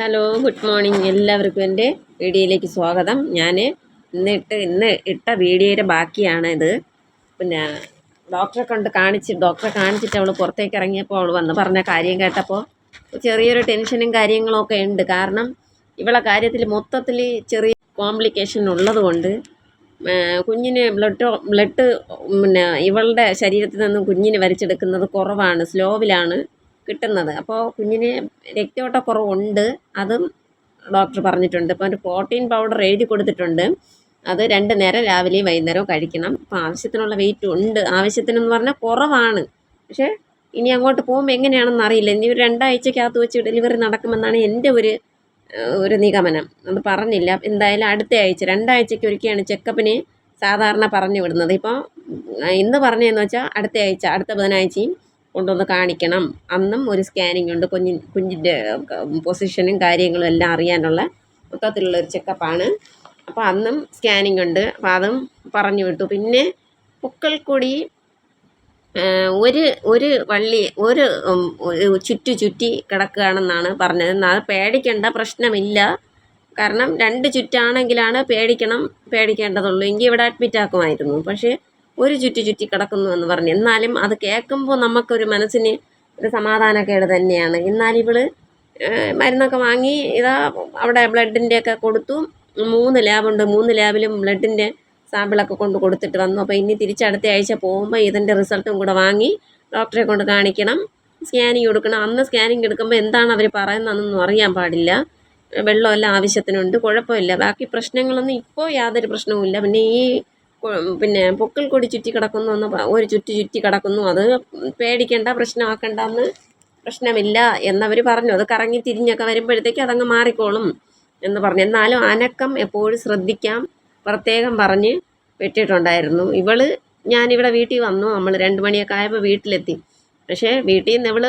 Hello, good morning. എല്ലാവർക്കും എൻ്റെ വീഡിയോയിലേക്ക് സ്വാഗതം. ഞാൻ ഇന്ന് ഇട്ട വീഡിയോയുടെ ബാക്കിയാണ് ഇത്. പിന്നെ ഡോക്ടറെ കാണിച്ചിട്ട് അവൾ പുറത്തേക്ക് ഇറങ്ങിയപ്പോൾ അവൾ വന്ന് പറഞ്ഞ കാര്യം കേട്ടപ്പോൾ ചെറിയൊരു ടെൻഷനും കാര്യങ്ങളൊക്കെ ഉണ്ട്. കാരണം ഇവളെ കാര്യത്തിൽ മൊത്തത്തിൽ ചെറിയ കോംപ്ലിക്കേഷൻ ഉള്ളത് കൊണ്ട് കുഞ്ഞിന് ബ്ലഡ് പിന്നെ ഇവളുടെ ശരീരത്തിൽ നിന്നും കുഞ്ഞിന് വലിച്ചെടുക്കുന്നത് കുറവാണ്, സ്ലോവിലാണ് കിട്ടുന്നത്. അപ്പോൾ കുഞ്ഞിന് രക്തയോട്ടക്കുറവുണ്ട്, അതും ഡോക്ടർ പറഞ്ഞിട്ടുണ്ട്. ഇപ്പോൾ ഒരു പ്രോട്ടീൻ പൗഡർ എഴുതി കൊടുത്തിട്ടുണ്ട്. അത് 2 നേരം രാവിലെയും വൈകുന്നേരവും കഴിക്കണം. അപ്പോൾ ആവശ്യത്തിനുള്ള വെയിറ്റ് ഉണ്ട്. ആവശ്യത്തിനെന്ന് പറഞ്ഞാൽ കുറവാണ്. പക്ഷേ ഇനി അങ്ങോട്ട് പോകുമ്പോൾ എങ്ങനെയാണെന്ന് അറിയില്ല. ഇനി ഒരു 2 ആഴ്ചക്കകത്ത് വെച്ച് ഡെലിവറി നടക്കുമെന്നാണ് എൻ്റെ ഒരു നിഗമനം. അത് പറഞ്ഞില്ല. എന്തായാലും അടുത്ത ആഴ്ച 2 ആഴ്ചയ്ക്ക് ഒരിക്കലാണ് ചെക്കപ്പിന് സാധാരണ പറഞ്ഞു വിടുന്നത്. ഇപ്പോൾ ഇന്ന് പറഞ്ഞതെന്ന് വെച്ചാൽ അടുത്ത ബുധനാഴ്ചയും കൊണ്ടുവന്ന് കാണിക്കണം. അന്നും ഒരു സ്കാനിങ് ഉണ്ട്. കുഞ്ഞിൻ്റെ പൊസിഷനും കാര്യങ്ങളും എല്ലാം അറിയാനുള്ള മൊത്തത്തിലുള്ളൊരു ചെക്കപ്പാണ്. അപ്പോൾ അന്നും സ്കാനിങ് ഉണ്ട്. അപ്പോൾ അതും പറഞ്ഞു വിട്ടു. പിന്നെ പൊക്കിൾക്കൊടി ഒരു വള്ളി ചുറ്റി കിടക്കുകയാണെന്നാണ് പറഞ്ഞത്. അത് പേടിക്കേണ്ട പ്രശ്നമില്ല. കാരണം 2 ചുറ്റാണെങ്കിലാണ് പേടിക്കേണ്ടതുള്ളൂ. എങ്കിൽ ഇവിടെ അഡ്മിറ്റ് ആക്കുമായിരുന്നു. പക്ഷേ ഒരു ചുറ്റി കിടക്കുന്നു എന്ന് പറഞ്ഞു. എന്നാലും അത് കേൾക്കുമ്പോൾ നമുക്കൊരു മനസ്സിന് ഒരു സമാധാനക്കേട് തന്നെയാണ്. എന്നാൽ ഇവൾ മരുന്നൊക്കെ വാങ്ങി അവിടെ ബ്ലഡിൻ്റെയൊക്കെ കൊടുത്തു. 3 ലാബുണ്ട്. 3 ലാബിലും ബ്ലഡിൻ്റെ സാമ്പിളൊക്കെ കൊടുത്തിട്ട് വന്നു. അപ്പോൾ ഇനി അടുത്ത ആഴ്ച പോകുമ്പോൾ ഇതിൻ്റെ റിസൾട്ടും കൂടെ വാങ്ങി ഡോക്ടറെ കൊണ്ട് കാണിക്കണം. സ്കാനിങ് കൊടുക്കണം. അന്ന് സ്കാനിങ് എടുക്കുമ്പോൾ എന്താണ് അവർ പറയുന്നതെന്നൊന്നും അറിയാൻ പാടില്ല. വെള്ളമെല്ലാം ആവശ്യത്തിനുണ്ട്, കുഴപ്പമില്ല. ബാക്കി പ്രശ്നങ്ങളൊന്നും ഇപ്പോൾ യാതൊരു പ്രശ്നവുമില്ല. പിന്നെ പൊക്കിൾക്കൊടി ചുറ്റി കിടക്കുന്നു ഒരു ചുറ്റി കിടക്കുന്നു. അത് പേടിക്കേണ്ട, പ്രശ്നമില്ല എന്നവർ പറഞ്ഞു. അത് കറങ്ങി തിരിഞ്ഞൊക്കെ വരുമ്പോഴത്തേക്ക് അതങ്ങ് മാറിക്കോളും എന്ന് പറഞ്ഞു. എന്നാലും അനക്കം എപ്പോഴും ശ്രദ്ധിക്കാം പ്രത്യേകം പറഞ്ഞ് വിട്ടിട്ടുണ്ടായിരുന്നു. ഞാനിവിടെ വീട്ടിൽ വന്നു. നമ്മൾ 2 മണിയൊക്കെ ആയപ്പോൾ വീട്ടിലെത്തി. പക്ഷേ വീട്ടിൽ നിന്ന് ഇവൾ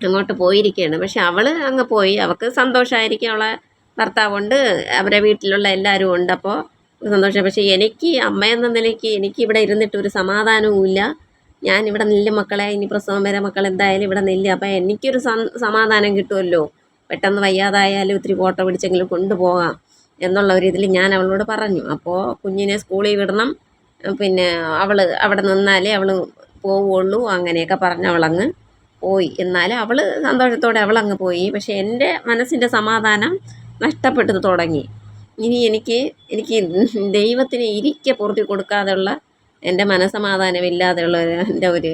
അങ്ങോട്ട് പോയിരിക്കുകയാണ്. പക്ഷെ അവൾ അങ്ങ് പോയി. അവൾക്ക് സന്തോഷമായിരിക്കും. അവളെ ഭർത്താവുണ്ട്, അവരെ വീട്ടിലുള്ള എല്ലാവരും ഉണ്ട്. അപ്പോൾ സന്തോഷം. പക്ഷേ എനിക്ക് അമ്മയെന്ന നിലയ്ക്ക് ഇവിടെ ഇരുന്നിട്ട് ഒരു സമാധാനവും ഇല്ല. ഞാനിവിടെ നെല്ല് മക്കളെ, ഇനി പ്രസവം വരെ മക്കൾ എന്തായാലും ഇവിടെ നെല്ല്. അപ്പോൾ എനിക്കൊരു സമാധാനം കിട്ടുമല്ലോ. പെട്ടെന്ന് വയ്യാതായാലും ഇത്തിരി ഫോട്ടോ പിടിച്ചെങ്കിലും കൊണ്ടുപോകാം എന്നുള്ള ഒരു ഇതിൽ ഞാൻ അവളോട് പറഞ്ഞു. അപ്പോൾ കുഞ്ഞിനെ സ്കൂളിൽ വിടണം, പിന്നെ അവൾ അവിടെ നിന്നാലേ അവൾ പോവുള്ളൂ, അങ്ങനെയൊക്കെ പറഞ്ഞ് അവളങ്ങ് പോയി. എന്നാലും അവൾ സന്തോഷത്തോടെ അവളങ്ങ് പോയി. പക്ഷേ എൻ്റെ മനസ്സിൻ്റെ സമാധാനം നഷ്ടപ്പെട്ടു തുടങ്ങി. ഇനി എനിക്ക് ദൈവത്തിന് പൊറുതി കൊടുക്കാതെയുള്ള എൻ്റെ മനസ്സമാധാനമില്ലാതെയുള്ള എൻ്റെ ഒരു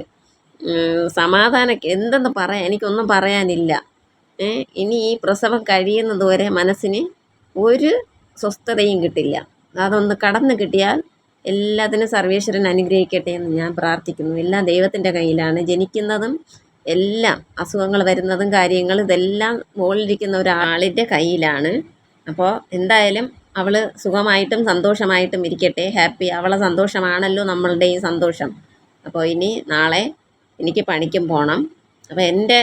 സമാധാനം എന്തെന്ന് പറയാൻ എനിക്കൊന്നും പറയാനില്ല. ഇനി ഈ പ്രസവം കഴിയുന്നത് വരെ മനസ്സിന് ഒരു സ്വസ്ഥതയും കിട്ടില്ല. അതൊന്ന് കടന്നു കിട്ടിയാൽ എല്ലാത്തിനും സർവേശ്വരൻ അനുഗ്രഹിക്കട്ടെ എന്ന് ഞാൻ പ്രാർത്ഥിക്കുന്നു. എല്ലാം ദൈവത്തിൻ്റെ കയ്യിലാണ്. ജനിക്കുന്നതും എല്ലാം അസുഖങ്ങൾ വരുന്നതും കാര്യങ്ങൾ ഇതെല്ലാം മുകളിലിരിക്കുന്ന ഒരാളിൻ്റെ കയ്യിലാണ്. അപ്പോൾ എന്തായാലും അവൾ സുഖമായിട്ടും സന്തോഷമായിട്ടും ഇരിക്കട്ടെ. അവളെ സന്തോഷമാണല്ലോ നമ്മളുടെയും സന്തോഷം. അപ്പോൾ ഇനി നാളെ എനിക്ക് പണിക്കും പോകണം. അപ്പോൾ എൻ്റെ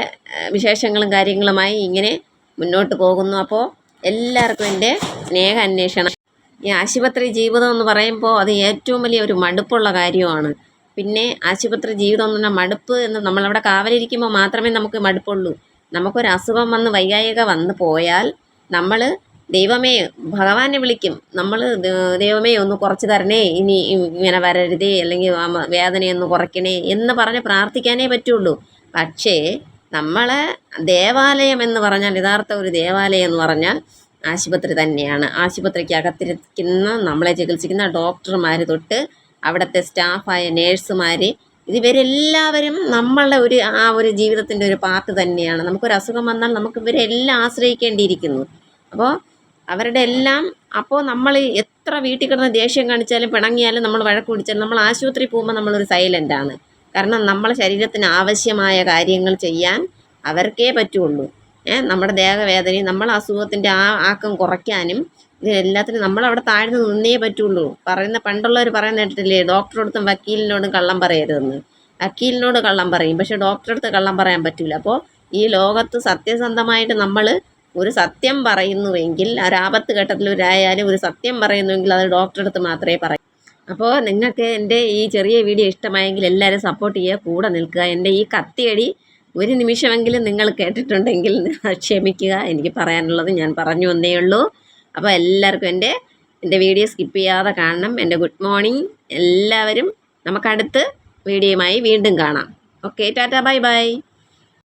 വിശേഷങ്ങളും കാര്യങ്ങളുമായി ഇങ്ങനെ മുന്നോട്ട് പോകുന്നു. അപ്പോൾ എല്ലാവർക്കും എൻ്റെ സ്നേഹ അന്വേഷണം. ഈ ആശുപത്രി ജീവിതം എന്ന് പറയുമ്പോൾ അത് ഏറ്റവും വലിയ ഒരു മടുപ്പുള്ള കാര്യമാണ്. പിന്നെ ആശുപത്രി ജീവിതം എന്ന് പറഞ്ഞാൽ മടുപ്പ് എന്ന് നമ്മളവിടെ കാവലിരിക്കുമ്പോൾ മാത്രമേ നമുക്ക് മടുപ്പുള്ളൂ. നമുക്കൊരു അസുഖം വന്ന് വൈകായിക വന്ന് പോയാൽ നമ്മൾ ഭഗവാനെ വിളിക്കും. നമ്മൾ ദൈവമേ ഒന്ന് കുറച്ച് തരണേ, ഇനി ഇങ്ങനെ വരരുതേ, അല്ലെങ്കിൽ വേദനയൊന്ന് കുറയ്ക്കണേ എന്ന് പറഞ്ഞ് പ്രാർത്ഥിക്കാനേ പറ്റുള്ളൂ. പക്ഷേ നമ്മളെ ദേവാലയം എന്ന് പറഞ്ഞാൽ, യഥാർത്ഥ ഒരു ദേവാലയം എന്ന് പറഞ്ഞാൽ ആശുപത്രി തന്നെയാണ്. ആശുപത്രിക്ക് അകത്തിരിക്കുന്ന നമ്മളെ ചികിത്സിക്കുന്ന ഡോക്ടർമാർ തൊട്ട് അവിടുത്തെ സ്റ്റാഫായ നേഴ്സുമാർ, ഇവരെല്ലാവരും നമ്മളുടെ ഒരു ജീവിതത്തിൻ്റെ ഒരു പാർട്ട് തന്നെയാണ്. നമുക്കൊരു അസുഖം വന്നാൽ നമുക്ക് ഇവരെല്ലാം ആശ്രയിക്കേണ്ടിയിരിക്കുന്നു. അപ്പോൾ അവരുടെ എല്ലാം നമ്മൾ എത്ര വീട്ടിൽ കിടന്ന് ദേഷ്യം കാണിച്ചാലും പിണങ്ങിയാലും നമ്മൾ വഴക്ക് പിടിച്ചാലും നമ്മൾ ആശുപത്രി പോകുമ്പോൾ നമ്മളൊരു സൈലൻ്റാണ്. കാരണം നമ്മളെ ശരീരത്തിന് ആവശ്യമായ കാര്യങ്ങൾ ചെയ്യാൻ അവർക്കേ പറ്റുള്ളൂ. നമ്മുടെ ദേഹവേദനയും നമ്മളെ അസുഖത്തിൻ്റെ ആക്കം കുറയ്ക്കാനും ഇതിനെല്ലാത്തിനും നമ്മളവിടെ താഴ്ന്നു നിന്നേ പറ്റുള്ളൂ. പണ്ടുള്ളവർ പറയുന്ന കേട്ടിട്ടില്ലേ, ഡോക്ടറടുത്തും വക്കീലിനോടും കള്ളം പറയരുതെന്ന്. വക്കീലിനോട് കള്ളം പറയും, പക്ഷേ ഡോക്ടറെ അടുത്ത് കള്ളം പറയാൻ പറ്റില്ല. അപ്പോൾ ഈ ലോകത്ത് സത്യസന്ധമായിട്ട് നമ്മൾ ഒരു സത്യം പറയുന്നുവെങ്കിൽ, ഒരാപത്ത് ഘട്ടത്തിലൊരായാലും ഒരു സത്യം പറയുന്നുവെങ്കിൽ അത് ഡോക്ടറെ അടുത്ത് മാത്രമേ പറയൂ. അപ്പോൾ നിങ്ങൾക്ക് എൻ്റെ ഈ ചെറിയ വീഡിയോ ഇഷ്ടമായെങ്കിൽ എല്ലാവരും സപ്പോർട്ട് ചെയ്യുക, കൂടെ നിൽക്കുക. എൻ്റെ ഈ കത്തിയടി ഒരു നിമിഷമെങ്കിലും നിങ്ങൾ കേട്ടിട്ടുണ്ടെങ്കിൽ ക്ഷമിക്കുക. എനിക്ക് പറയാനുള്ളത് ഞാൻ പറഞ്ഞു എന്നേ ഉള്ളൂ. അപ്പോൾ എല്ലാവർക്കും എൻ്റെ വീഡിയോ സ്കിപ്പ് ചെയ്യാതെ കാണണം. എൻ്റെ ഗുഡ് മോർണിംഗ് എല്ലാവരും. നമുക്കടുത്ത് വീഡിയോയുമായി വീണ്ടും കാണാം. Okay, Tata, bye bye.